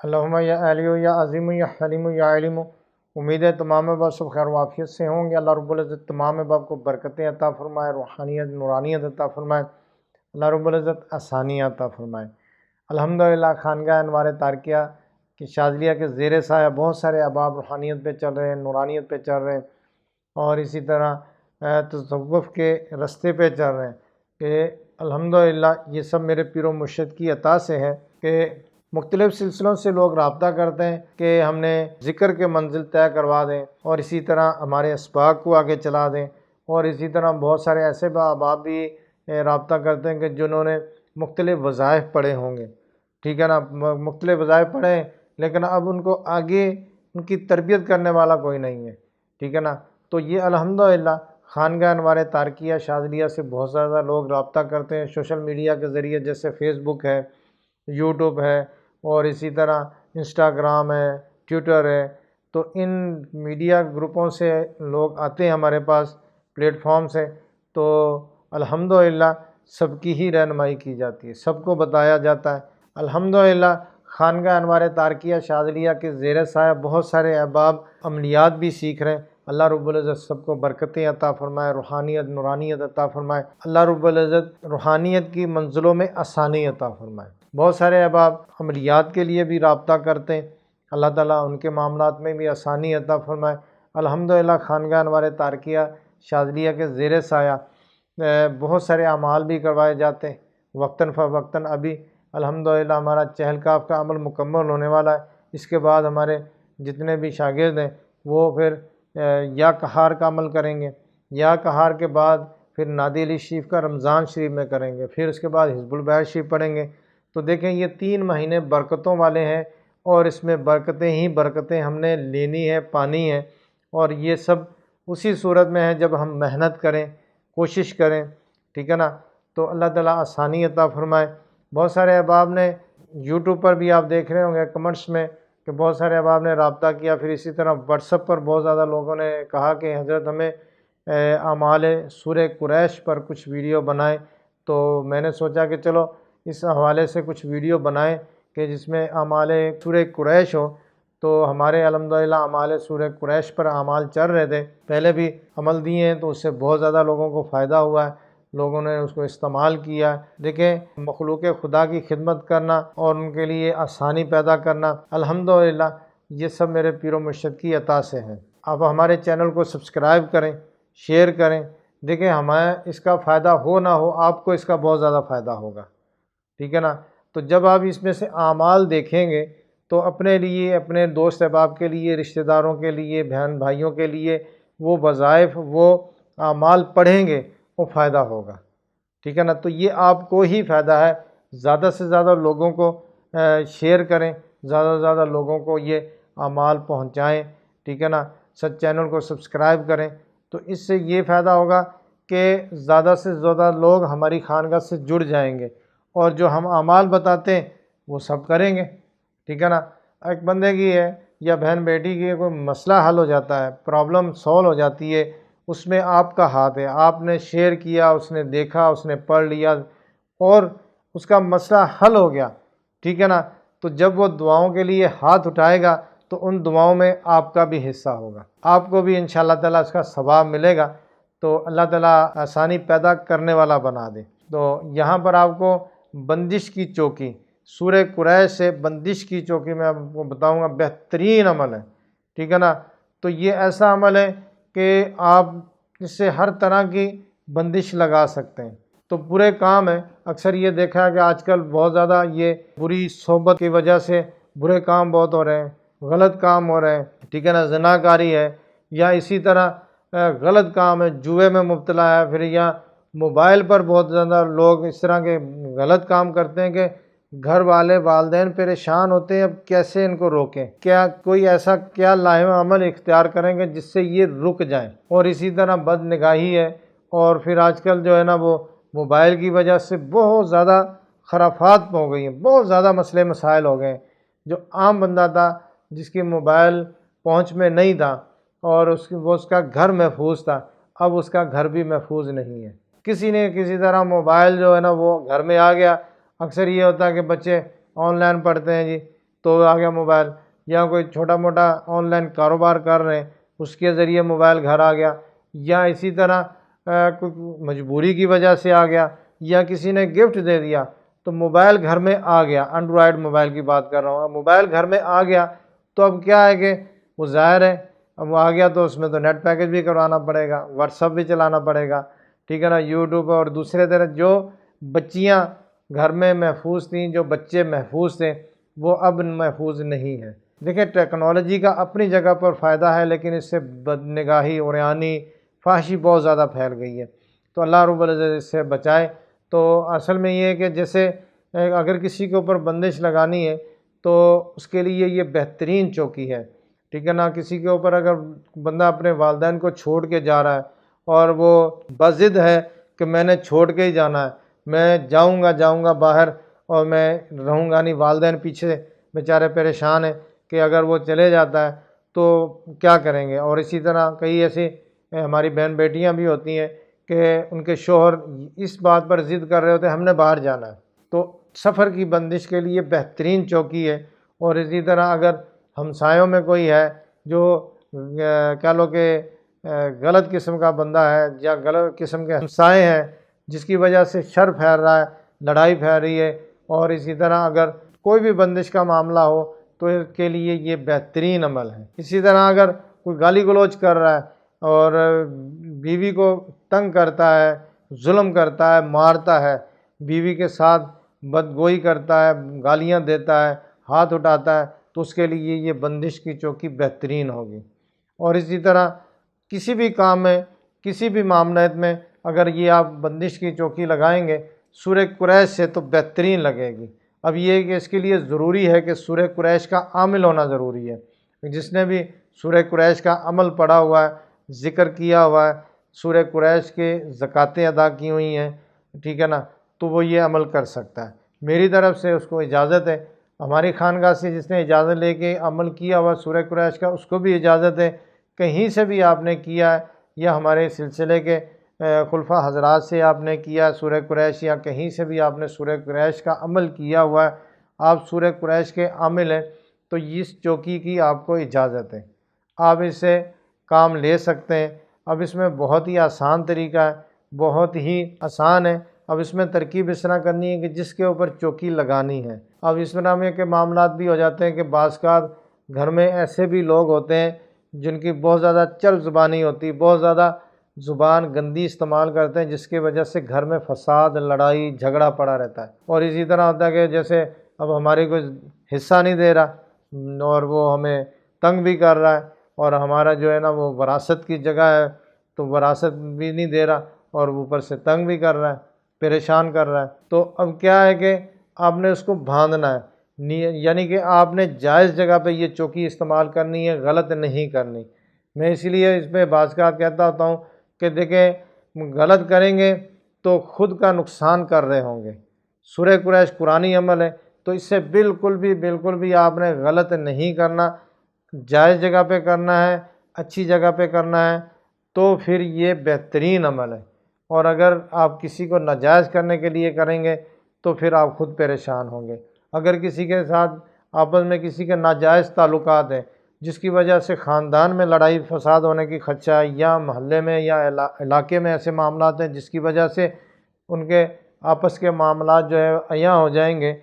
اللہم یا علیو یا عظیم یا حلیم یا علیم۔ امید ہے تمام احباب سب خیر و عافیت سے ہوں گے۔ اللہ رب العزت تمام احباب کو برکتیں عطا فرمائے، روحانیت نورانیت عطا فرمائے، اللہ رب العزت آسانی عطا فرمائے۔ الحمدللہ خانگاہ انوار تارکیہ کی شاذلیہ کے زیر سایہ بہت سارے احباب روحانیت پہ چل رہے ہیں، نورانیت پہ چل رہے ہیں، اور اسی طرح تصوف کے رستے پہ چل رہے ہیں کہ الحمدللہ یہ سب میرے پیر و مرشد کی عطا سے ہے کہ مختلف سلسلوں سے لوگ رابطہ کرتے ہیں کہ ہم نے ذکر کے منزل طے کروا دیں، اور اسی طرح ہمارے اسباق کو آگے چلا دیں، اور اسی طرح بہت سارے ایسے احباب بھی رابطہ کرتے ہیں کہ جنہوں نے مختلف وظائف پڑھے ہوں گے، ٹھیک ہے نا، مختلف وظائف پڑھے ہیں لیکن اب ان کو آگے ان کی تربیت کرنے والا کوئی نہیں ہے، ٹھیک ہے نا۔ تو یہ الحمدللہ خانگاہ انوار تارکیہ شاذلیہ سے بہت زیادہ لوگ رابطہ کرتے ہیں سوشل میڈیا کے ذریعے، جیسے فیس بک ہے، یوٹیوب ہے، اور اسی طرح انسٹاگرام ہے، ٹویٹر ہے۔ تو ان میڈیا گروپوں سے لوگ آتے ہیں ہمارے پاس پلیٹ فارم سے، تو الحمدللہ سب کی ہی رہنمائی کی جاتی ہے، سب کو بتایا جاتا ہے۔ الحمدللہ خانگاہ انوار تارکیہ شاذلیہ کے زیر سایہ بہت سارے احباب عملیات بھی سیکھ رہے ہیں۔ اللہ رب العزت سب کو برکتیں عطا فرمائے، روحانیت نورانیت عطا فرمائے، اللہ رب العزت روحانیت کی منزلوں میں آسانی عطا فرمائے۔ بہت سارے احباب عملیات کے لیے بھی رابطہ کرتے ہیں، اللہ تعالیٰ ان کے معاملات میں بھی آسانی عطا فرمائے۔ الحمدللہ خانگاہ انوار تارکیہ شاذلیہ کے زیر سایہ بہت سارے اعمال بھی کروائے جاتے ہیں وقتاً فوقتاً۔ ابھی الحمدللہ ہمارا چہل کاف کا عمل مکمل ہونے والا ہے، اس کے بعد ہمارے جتنے بھی شاگرد ہیں وہ پھر یا کہار کا عمل کریں گے، یا کہار کے بعد پھر نادی علی شریف کا رمضان شریف میں کریں گے، پھر اس کے بعد حزب البیت شریف پڑھیں گے۔ تو دیکھیں یہ 3 مہینے برکتوں والے ہیں، اور اس میں برکتیں ہی برکتیں ہم نے لینی ہے، پانی ہے، اور یہ سب اسی صورت میں ہے جب ہم محنت کریں، کوشش کریں، ٹھیک ہے نا۔ تو اللہ تعالیٰ آسانی عطا فرمائے۔ بہت سارے احباب نے یوٹیوب پر بھی آپ دیکھ رہے ہوں گے کمنٹس میں کہ بہت سارے احباب نے رابطہ کیا، پھر اسی طرح واٹس ایپ پر بہت زیادہ لوگوں نے کہا کہ حضرت ہمیں اعمال سورہ قریش پر کچھ ویڈیو بنائیں۔ تو میں نے سوچا کہ چلو اس حوالے سے کچھ ویڈیو بنائیں کہ جس میں اعمال سورہ قریش ہو۔ تو ہمارے الحمدللہ اعمال سورہ قریش پر اعمال چل رہے تھے، پہلے بھی عمل دیے ہیں، تو اس سے بہت زیادہ لوگوں کو فائدہ ہوا ہے، لوگوں نے اس کو استعمال کیا ہے۔ دیکھیں مخلوق خدا کی خدمت کرنا اور ان کے لیے آسانی پیدا کرنا، الحمدللہ یہ سب میرے پیر و مرشد کی عطا سے ہیں۔ آپ ہمارے چینل کو سبسکرائب کریں، شیئر کریں۔ دیکھیں ہمیں اس کا فائدہ ہو نہ ہو، آپ کو اس کا بہت زیادہ فائدہ ہوگا، ٹھیک ہے نا۔ تو جب آپ اس میں سے اعمال دیکھیں گے تو اپنے لیے، اپنے دوست احباب کے لیے، رشتہ داروں کے لیے، بہن بھائیوں کے لیے وہ وظائف، وہ اعمال پڑھیں گے، وہ فائدہ ہوگا، ٹھیک ہے نا۔ تو یہ آپ کو ہی فائدہ ہے۔ زیادہ سے زیادہ لوگوں کو شیئر کریں، زیادہ سے زیادہ لوگوں کو یہ اعمال پہنچائیں، ٹھیک ہے نا۔ چینل کو سبسکرائب کریں، تو اس سے یہ فائدہ ہوگا کہ زیادہ سے زیادہ لوگ ہماری خانقاہ سے جڑ جائیں گے، اور جو ہم اعمال بتاتے ہیں وہ سب کریں گے، ٹھیک ہے نا۔ ایک بندے کی ہے یا بہن بیٹی کی کوئی مسئلہ حل ہو جاتا ہے، پرابلم سولو ہو جاتی ہے، اس میں آپ کا ہاتھ ہے، آپ نے شیئر کیا، اس نے دیکھا، اس نے پڑھ لیا اور اس کا مسئلہ حل ہو گیا، ٹھیک ہے نا۔ تو جب وہ دعاؤں کے لیے ہاتھ اٹھائے گا تو ان دعاؤں میں آپ کا بھی حصہ ہوگا، آپ کو بھی انشاءاللہ تعالیٰ اس کا ثواب ملے گا۔ تو اللہ تعالیٰ آسانی پیدا کرنے والا بنا دے۔ تو یہاں پر آپ کو بندش کی چوکی، سورہ قریش سے بندش کی چوکی میں آپ کو بتاؤں گا، بہترین عمل ہے، ٹھیک ہے نا۔ تو یہ ایسا عمل ہے کہ آپ اس سے ہر طرح کی بندش لگا سکتے ہیں۔ تو برے کام ہے، اکثر یہ دیکھا ہے کہ آج کل بہت زیادہ یہ بری صحبت کی وجہ سے برے کام بہت ہو رہے ہیں، غلط کام ہو رہے ہیں، ٹھیک ہے نا، زناکاری ہے، یا اسی طرح غلط کام ہے، جوئے میں مبتلا ہے، پھر یا موبائل پر بہت زیادہ لوگ اس طرح کے غلط کام کرتے ہیں کہ گھر والے والدین پریشان ہوتے ہیں، اب کیسے ان کو روکیں، کیا کوئی ایسا کیا لاہم عمل اختیار کریں گے جس سے یہ رک جائیں۔ اور اسی طرح بد نگاہی ہے، اور پھر آج کل جو ہے نا وہ موبائل کی وجہ سے بہت زیادہ خرافات ہو گئی ہیں، بہت زیادہ مسئلے مسائل ہو گئے ہیں۔ جو عام بندہ تھا جس کی موبائل پہنچ میں نہیں تھا اور اس کا گھر محفوظ تھا، اب اس کا گھر بھی محفوظ نہیں ہے۔ کسی نے کسی طرح موبائل جو ہے نا وہ گھر میں آ گیا۔ اکثر یہ ہوتا ہے کہ بچے آن لائن پڑھتے ہیں جی، تو آ گیا موبائل، یا کوئی چھوٹا موٹا آن لائن کاروبار کر رہے ہیں اس کے ذریعے موبائل گھر آ گیا، یا اسی طرح کوئی مجبوری کی وجہ سے آ گیا، یا کسی نے گفٹ دے دیا تو موبائل گھر میں آ گیا۔ اینڈرائڈ موبائل کی بات کر رہا ہوں، موبائل گھر میں آ گیا تو اب کیا ہے کہ وہ ظاہر ہے اب وہ آ گیا تو اس میں تو نیٹ پیکج بھی کروانا پڑے گا، واٹس ایپ بھی چلانا پڑے گا، ٹھیک ہے نا، یوٹیوب اور دوسرے طرح جو بچیاں گھر میں محفوظ تھیں، جو بچے محفوظ تھے، وہ اب محفوظ نہیں ہیں۔ دیکھیں ٹیکنالوجی کا اپنی جگہ پر فائدہ ہے، لیکن اس سے بدنگاہی، عریانی، فحشی بہت زیادہ پھیل گئی ہے، تو اللہ رب العزت اس سے بچائے۔ تو اصل میں یہ ہے کہ جیسے اگر کسی کے اوپر بندش لگانی ہے تو اس کے لیے یہ بہترین چوکی ہے، ٹھیک ہے نا۔ کسی کے اوپر اگر بندہ اپنے والدین کو چھوڑ کے جا رہا ہے اور وہ بضد ہے کہ میں نے چھوڑ کے ہی جانا ہے، میں جاؤں گا باہر اور میں رہوں گا نہیں، والدین پیچھے بیچارے پریشان ہیں کہ اگر وہ چلے جاتا ہے تو کیا کریں گے۔ اور اسی طرح کئی ایسی ہماری بہن بیٹیاں بھی ہوتی ہیں کہ ان کے شوہر اس بات پر ضد کر رہے ہوتے ہیں ہم نے باہر جانا ہے، تو سفر کی بندش کے لیے بہترین چوکی ہے۔ اور اسی طرح اگر ہمسایوں میں کوئی ہے جو کہہ لو کہ غلط قسم کا بندہ ہے یا غلط قسم کے ہمسائے ہیں جس کی وجہ سے شر پھیل رہا ہے، لڑائی پھیل رہی ہے، اور اسی طرح اگر کوئی بھی بندش کا معاملہ ہو تو اس کے لیے یہ بہترین عمل ہے۔ اسی طرح اگر کوئی گالی گلوچ کر رہا ہے اور بیوی کو تنگ کرتا ہے، ظلم کرتا ہے، مارتا ہے، بیوی کے ساتھ بدگوئی کرتا ہے، گالیاں دیتا ہے، ہاتھ اٹھاتا ہے، تو اس کے لیے یہ بندش کی چوکی بہترین ہوگی۔ اور اسی طرح کسی بھی کام میں، کسی بھی معاملات میں اگر یہ آپ بندش کی چوکی لگائیں گے سورہ قریش سے تو بہترین لگے گی۔ اب یہ کہ اس کے لیے ضروری ہے کہ سورہ قریش کا عامل ہونا ضروری ہے۔ جس نے بھی سورہ قریش کا عمل پڑھا ہوا ہے، ذکر کیا ہوا ہے، سورہ قریش کے زکاتیں ادا کی ہوئی ہیں، ٹھیک ہے نا، تو وہ یہ عمل کر سکتا ہے۔ میری طرف سے اس کو اجازت ہے، ہماری خانقاہ سے جس نے اجازت لے کے عمل کیا ہوا سورہ قریش کا اس کو بھی اجازت ہے۔ کہیں سے بھی آپ نے کیا ہے یا ہمارے سلسلے کے خلفاء حضرات سے آپ نے کیا سورہ قریش، یا کہیں سے بھی آپ نے سورہ قریش کا عمل کیا ہوا ہے، آپ سورہ قریش کے عامل ہیں، تو اس چوکی کی آپ کو اجازت ہے، آپ اس سے کام لے سکتے ہیں۔ اب اس میں بہت ہی آسان طریقہ ہے، بہت ہی آسان ہے۔ اب اس میں ترکیب اس طرح کرنی ہے کہ جس کے اوپر چوکی لگانی ہے۔ اب اس طرح میں کہ معاملات بھی ہو جاتے ہیں کہ بعض اوقات گھر میں ایسے بھی لوگ ہوتے ہیں جن کی بہت زیادہ چل زبانی ہوتی، بہت زیادہ زبان گندی استعمال کرتے ہیں، جس کی وجہ سے گھر میں فساد، لڑائی جھگڑا پڑا رہتا ہے۔ اور اسی طرح ہوتا ہے کہ جیسے اب ہماری کوئی حصہ نہیں دے رہا اور وہ ہمیں تنگ بھی کر رہا ہے، اور ہمارا جو ہے نا وہ وراثت کی جگہ ہے تو وراثت بھی نہیں دے رہا، اور اوپر سے تنگ بھی کر رہا ہے، پریشان کر رہا ہے۔ تو اب کیا ہے کہ آپ نے اس کو باندھنا ہے، یعنی کہ آپ نے جائز جگہ پہ یہ چوکی استعمال کرنی ہے، غلط نہیں کرنی۔ میں اسی لیے اس پہ بعض اوقات کہتا ہوتا ہوں کہ دیکھیں غلط کریں گے تو خود کا نقصان کر رہے ہوں گے۔ سورہ قریش قرآنی عمل ہے تو اس سے بالکل بھی آپ نے غلط نہیں کرنا، جائز جگہ پہ کرنا ہے، اچھی جگہ پہ کرنا ہے، تو پھر یہ بہترین عمل ہے۔ اور اگر آپ کسی کو ناجائز کرنے کے لیے کریں گے تو پھر آپ خود پریشان ہوں گے۔ اگر کسی کے ساتھ آپس میں کسی کے ناجائز تعلقات ہیں جس کی وجہ سے خاندان میں لڑائی فساد ہونے کی خدشہ ہے، یا محلے میں یا علاقے میں ایسے معاملات ہیں جس کی وجہ سے ان کے آپس کے معاملات جو ہے عیاں ہو جائیں گے،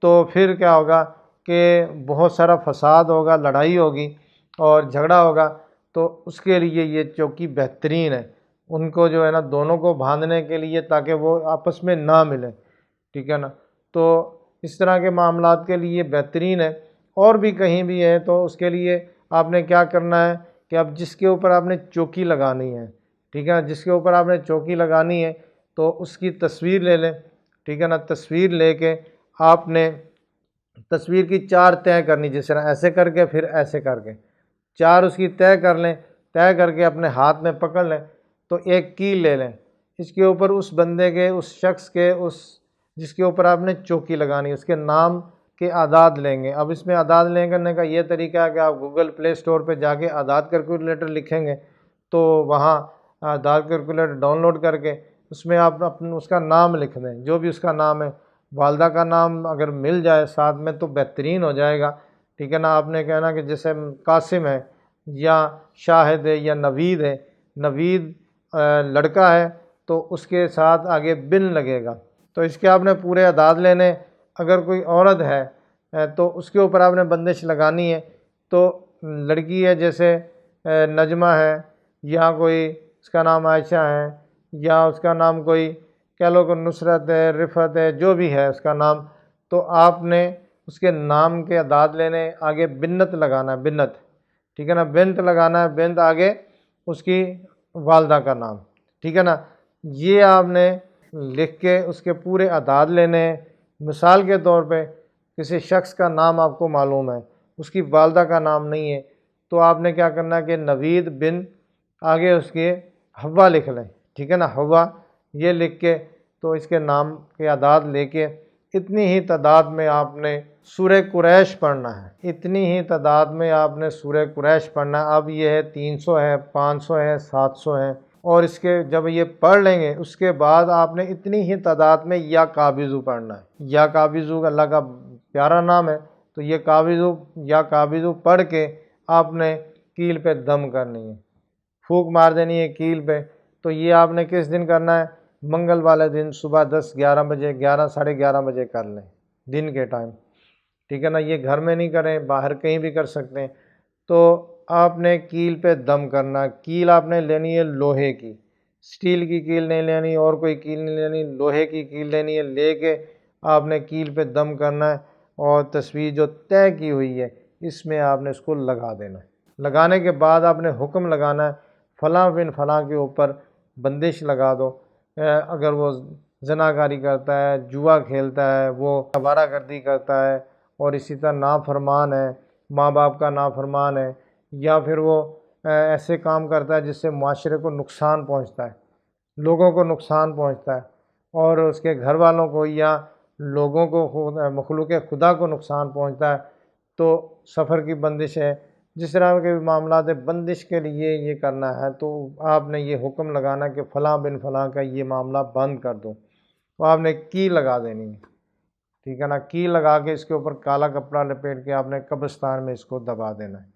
تو پھر کیا ہوگا کہ بہت سارا فساد ہوگا، لڑائی ہوگی اور جھگڑا ہوگا۔ تو اس کے لیے یہ چوکی بہترین ہے، ان کو جو ہے نا دونوں کو باندھنے کے لیے، تاکہ وہ آپس میں نہ ملیں، ٹھیک ہے نا۔ تو اس طرح کے معاملات کے لیے بہترین ہے۔ اور بھی کہیں بھی ہے تو اس کے لیے آپ نے کیا کرنا ہے کہ اب جس کے اوپر آپ نے چوکی لگانی ہے، ٹھیک ہے، جس کے اوپر آپ نے چوکی لگانی ہے تو اس کی تصویر لے لیں، ٹھیک ہے نا۔ تصویر لے کے آپ نے تصویر کی 4 طے کرنی، جس طرح ایسے کر کے پھر ایسے کر کے 4 اس کی طے کر لیں، طے کر کے اپنے ہاتھ میں پکڑ لیں، تو ایک کیل لے لیں، اس کے اوپر اس بندے کے، اس شخص کے، جس کے اوپر آپ نے چوکی لگانی، اس کے نام کے اعداد لیں گے۔ اب اس میں اعداد لیں کرنے کا یہ طریقہ ہے کہ آپ گوگل پلے اسٹور پہ جا کے اعداد کیلکولیٹر لکھیں گے تو وہاں اعداد کیلکولیٹر ڈاؤن لوڈ کر کے اس میں آپ اس کا نام لکھ دیں، جو بھی اس کا نام ہے۔ والدہ کا نام اگر مل جائے ساتھ میں تو بہترین ہو جائے گا، ٹھیک ہے نا، آپ نے کہنا کہ جیسے قاسم ہے یا شاہد ہے یا نوید ہے، نوید لڑکا ہے تو اس کے ساتھ آگے بن لگے گا، تو اس کے آپ نے پورے اعداد لینے۔ اگر کوئی عورت ہے تو اس کے اوپر آپ نے بندش لگانی ہے، تو لڑکی ہے جیسے نجمہ ہے یا کوئی اس کا نام عائشہ ہے یا اس کا نام کوئی کہہ لو کہ نصرت ہے، رفعت ہے، جو بھی ہے اس کا نام، تو آپ نے اس کے نام کے اعداد لینے، آگے بنت لگانا ہے، بنت، ٹھیک ہے نا، بنت لگانا ہے، بنت آگے اس کی والدہ کا نام، ٹھیک ہے نا۔ یہ آپ نے لکھ کے اس کے پورے اعداد لینے ہیں۔ مثال کے طور پہ کسی شخص کا نام آپ کو معلوم ہے، اس کی والدہ کا نام نہیں ہے، تو آپ نے کیا کرنا ہے کہ نوید بن آگے اس کے حوا لکھ لیں، ٹھیک ہے نا، حوا یہ لکھ کے تو اس کے نام کے اعداد لے کے اتنی ہی تعداد میں آپ نے سورہ قریش پڑھنا ہے، اتنی ہی تعداد میں آپ نے سورہ قریش پڑھنا ہے۔ اب یہ ہے 300 ہے، 500 ہے، 700 ہے، اور اس کے جب یہ پڑھ لیں گے اس کے بعد آپ نے اتنی ہی تعداد میں یا قابضو پڑھنا ہے۔ یا قابضو اللہ کا پیارا نام ہے، تو یہ قابضو یا قابضو پڑھ کے آپ نے کیل پہ دم کرنی ہے، پھونک مار دینی ہے کیل پہ۔ تو یہ آپ نے کس دن کرنا ہے؟ منگل والے دن صبح 10-11 بجے، 11-11:30 بجے کر لیں دن کے ٹائم، ٹھیک ہے نا۔ یہ گھر میں نہیں کریں، باہر کہیں بھی کر سکتے ہیں۔ تو آپ نے کیل پہ دم کرنا، کیل آپ نے لینی ہے لوہے کی، سٹیل کی کیل نہیں لینی اور کوئی کیل نہیں لینی، لوہے کی کیل لینی ہے، لے کے آپ نے کیل پہ دم کرنا ہے، اور تصویر جو طے کی ہوئی ہے اس میں آپ نے اس کو لگا دینا ہے۔ لگانے کے بعد آپ نے حکم لگانا ہے فلاں بن فلاں کے اوپر بندش لگا دو۔ اگر وہ زناکاری کرتا ہے، جوا کھیلتا ہے، وہ آوارہ گردی کرتا ہے، اور اسی طرح نافرمان ہے، ماں باپ کا نافرمان ہے، یا پھر وہ ایسے کام کرتا ہے جس سے معاشرے کو نقصان پہنچتا ہے، لوگوں کو نقصان پہنچتا ہے، اور اس کے گھر والوں کو یا لوگوں کو مخلوق خدا کو نقصان پہنچتا ہے، تو سفر کی بندش ہے۔ جس طرح کے بھی معاملات ہے، بندش کے لیے یہ کرنا ہے، تو آپ نے یہ حکم لگانا کہ فلاں بن فلاں کا یہ معاملہ بند کر دو، تو آپ نے کی لگا دینی ہے، ٹھیک ہے نا۔ کی لگا کے اس کے اوپر کالا کپڑا لپیٹ کے آپ نے قبرستان میں اس کو دبا دینا ہے۔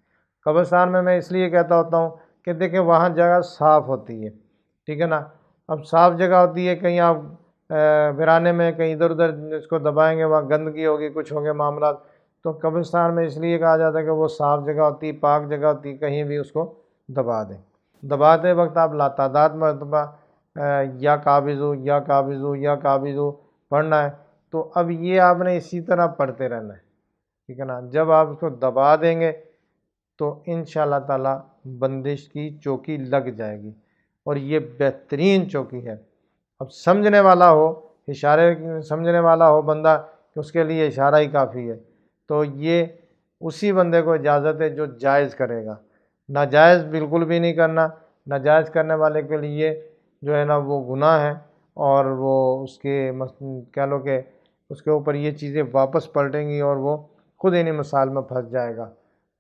قبرستان میں اس لیے کہتا ہوتا ہوں کہ دیکھیں وہاں جگہ صاف ہوتی ہے، ٹھیک ہے نا۔ اب صاف جگہ ہوتی ہے، کہیں آپ ویرانے میں کہیں ادھر ادھر اس کو دبائیں گے، وہاں گندگی ہوگی، کچھ ہوگے معاملات، تو قبرستان میں اس لیے کہا جاتا ہے کہ وہ صاف جگہ ہوتی، پاک جگہ ہوتی، کہیں بھی اس کو دبا دیں۔ دباتے وقت آپ لاتعداد مرتبہ یا قابضو یا قابضو یا قابضو پڑھنا ہے۔ تو اب یہ آپ نے اسی طرح پڑھتے رہنا ہے، ٹھیک ہے نا۔ جب آپ اس کو دبا دیں گے تو انشاءاللہ تعالی بندش کی چوکی لگ جائے گی، اور یہ بہترین چوکی ہے۔ اب سمجھنے والا ہو، اشارے سمجھنے والا ہو بندہ، کہ اس کے لیے اشارہ ہی کافی ہے، تو یہ اسی بندے کو اجازت ہے جو جائز کرے گا، ناجائز بالکل بھی نہیں کرنا۔ ناجائز کرنے والے کے لیے جو ہے نا وہ گناہ ہے، اور وہ اس کے کہہ لو کہ اس کے اوپر یہ چیزیں واپس پلٹیں گی، اور وہ خود انہیں مسائل میں پھنس جائے گا۔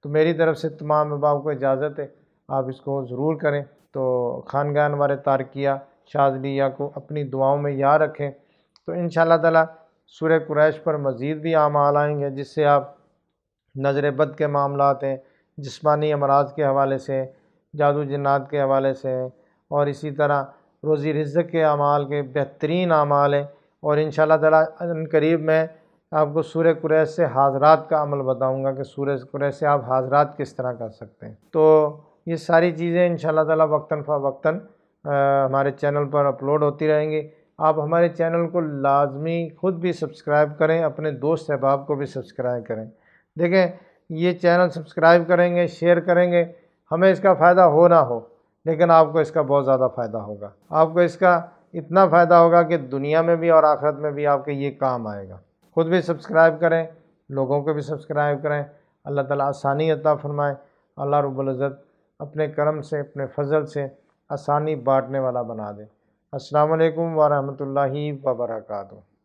تو میری طرف سے تمام احباب کو اجازت ہے، آپ اس کو ضرور کریں۔ تو خانگاہ انوار تارکیہ شاذلیہ کو اپنی دعاؤں میں یاد رکھیں، تو انشاءاللہ تعالی سورہ قریش پر مزید بھی اعمال آئیں گے، جس سے آپ نظر بد کے معاملات ہیں، جسمانی امراض کے حوالے سے، جادو جنات کے حوالے سے، اور اسی طرح روزی رزق کے اعمال کے بہترین اعمال ہیں۔ اور انشاءاللہ تعالی ان قریب میں آپ کو سورہ قریش سے حاضرات کا عمل بتاؤں گا کہ سورہ قریش سے آپ حاضرات کس طرح کر سکتے ہیں۔ تو یہ ساری چیزیں انشاءاللہ تعالی وقتاً فوقتاً ہمارے چینل پر اپلوڈ ہوتی رہیں گی۔ آپ ہمارے چینل کو لازمی خود بھی سبسکرائب کریں، اپنے دوست احباب کو بھی سبسکرائب کریں۔ دیکھیں یہ چینل سبسکرائب کریں گے، شیئر کریں گے، ہمیں اس کا فائدہ ہو نہ ہو، لیکن آپ کو اس کا بہت زیادہ فائدہ ہوگا۔ آپ کو اس کا اتنا فائدہ ہوگا کہ دنیا میں بھی اور آخرت میں بھی آپ کے یہ کام آئے گا۔ خود بھی سبسکرائب کریں، لوگوں کو بھی سبسکرائب کریں۔ اللہ تعالیٰ آسانی عطا فرمائے۔ اللہ رب العزت اپنے کرم سے، اپنے فضل سے آسانی بانٹنے والا بنا دے۔ السلام علیکم ورحمۃ اللہ وبرکاتہ۔